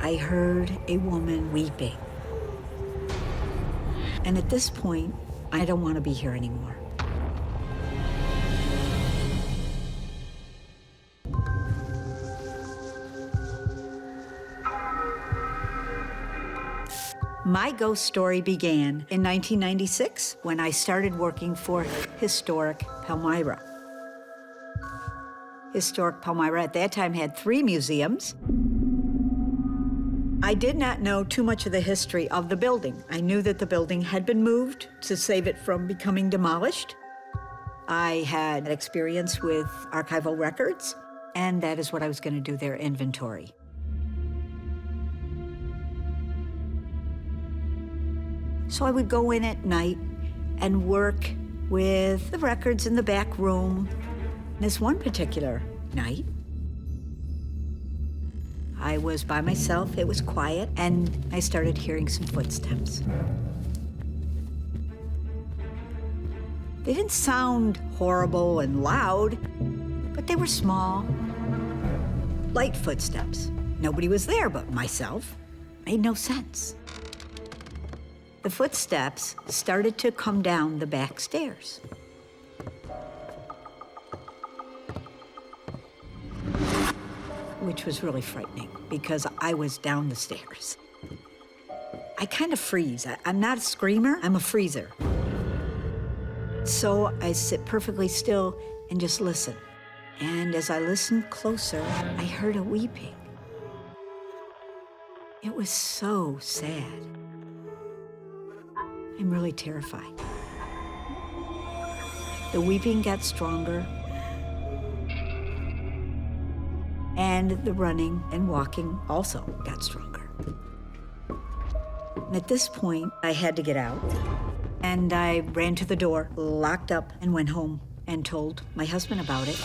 I heard a woman weeping. And at this point, I don't want to be here anymore. My ghost story began in 1996 when I started working for Historic Palmyra. Historic Palmyra at that time had 3 museums. I did not know too much of the history of the building. I knew that the building had been moved to save it from becoming demolished. I had experience with archival records, and that is what I was going to do, their inventory. So I would go in at night and work with the records in the back room. This one particular night, I was by myself, it was quiet, and I started hearing some footsteps. They didn't sound horrible and loud, but they were small, light footsteps. Nobody was there but myself. Made no sense. The footsteps started to come down the back stairs. Which was really frightening because I was down the stairs. I kind of freeze. I'm not a screamer, I'm a freezer. So I sit perfectly still and just listen. And as I listened closer, I heard a weeping. It was so sad. I'm really terrified. The weeping got stronger, and the running and walking also got stronger. And at this point, I had to get out, and I ran to the door, locked up, and went home and told my husband about it.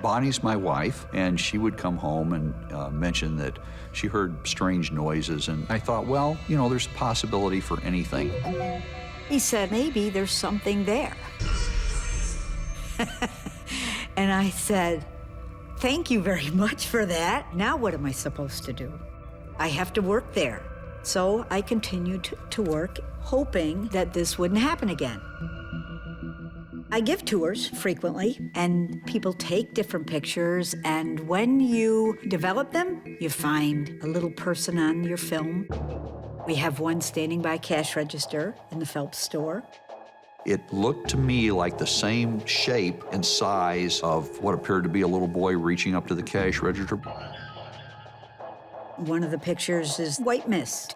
Bonnie's my wife, and she would come home and mention that she heard strange noises, and I thought, well, you know, there's a possibility for anything. He said, maybe there's something there. And I said, thank you very much for that. Now what am I supposed to do? I have to work there. So I continued to work, hoping that this wouldn't happen again. I give tours frequently, and people take different pictures, and when you develop them, you find a little person on your film. We have one standing by a cash register in the Phelps store. It looked to me like the same shape and size of what appeared to be a little boy reaching up to the cash register. One of the pictures is white mist.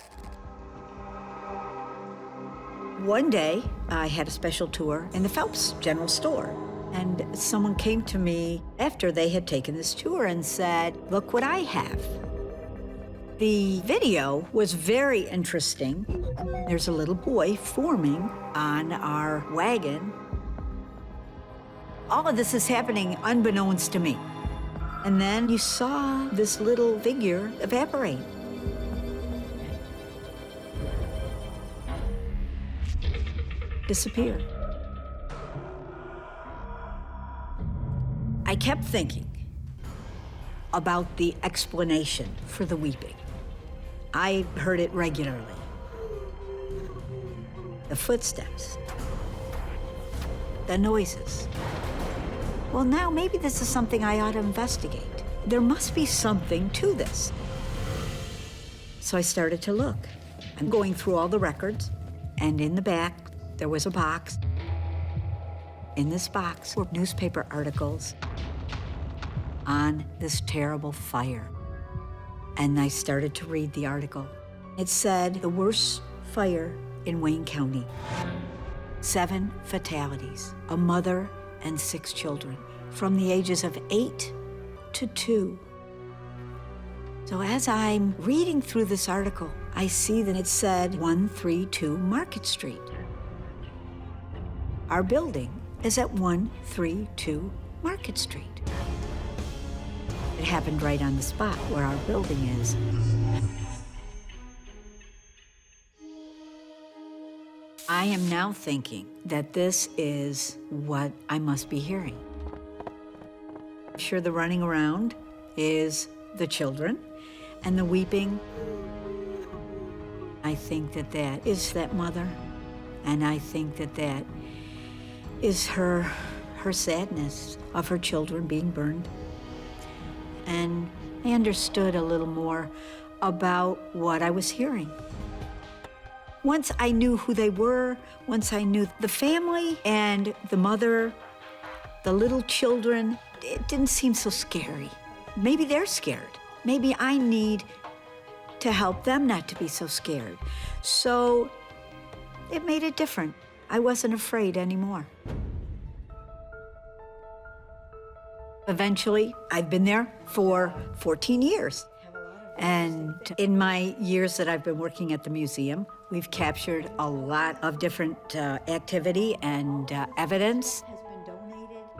One day, I had a special tour in the Phelps General Store, and someone came to me after they had taken this tour and said, look what I have. The video was very interesting. There's a little boy forming on our wagon. All of this is happening unbeknownst to me. And then you saw this little figure evaporate. Disappeared. I kept thinking about the explanation for the weeping. I heard it regularly. The footsteps, the noises. Well, now maybe this is something I ought to investigate. There must be something to this. So I started to look. I'm going through all the records, and in the back, there was a box. In this box were newspaper articles on this terrible fire. And I started to read the article. It said, the worst fire in Wayne County. 7 fatalities, a mother and 6 children, from the ages of 8 to 2. So as I'm reading through this article, I see that it said 132 Market Street. Our building is at 132 Market Street. It happened right on the spot where our building is. I am now thinking that this is what I must be hearing. I'm sure the running around is the children and the weeping. I think that that is that mother, and I think that that is her sadness of her children being burned. And I understood a little more about what I was hearing. Once I knew who they were, once I knew the family and the mother, the little children, it didn't seem so scary. Maybe they're scared. Maybe I need to help them not to be so scared. So it made it different. I wasn't afraid anymore. Eventually, I've been there for 14 years. And in my years that I've been working at the museum, we've captured a lot of different activity and evidence.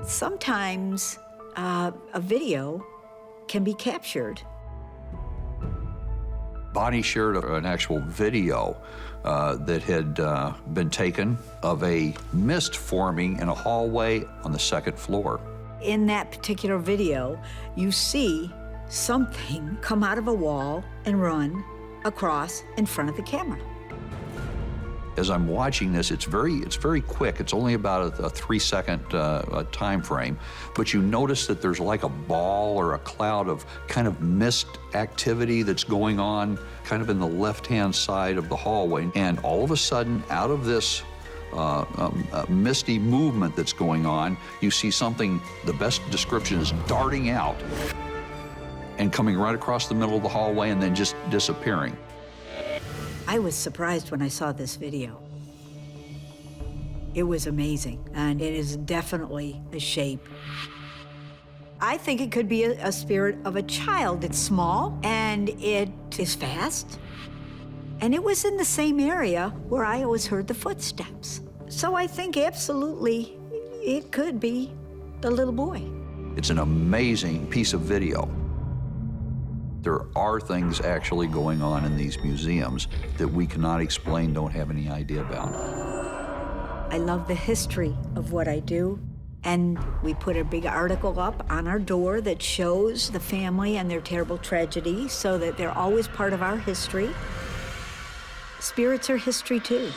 Sometimes a video can be captured. Bonnie shared an actual video that had been taken of a mist forming in a hallway on the second floor. In that particular video, you see something come out of a wall and run across in front of the camera. As I'm watching this, it's very quick. It's only about a 3-second time frame, but you notice that there's like a ball or a cloud of kind of mist activity that's going on kind of in the left-hand side of the hallway. And all of a sudden, out of this misty movement that's going on, you see something, the best description is darting out and coming right across the middle of the hallway and then just disappearing. I was surprised when I saw this video. It was amazing, and it is definitely a shape. I think it could be a spirit of a child. It's small, and it is fast. And it was in the same area where I always heard the footsteps. So I think absolutely it could be the little boy. It's an amazing piece of video. There are things actually going on in these museums that we cannot explain, don't have any idea about. I love the history of what I do, and we put a big article up on our door that shows the family and their terrible tragedy so that they're always part of our history. Spirits are history too.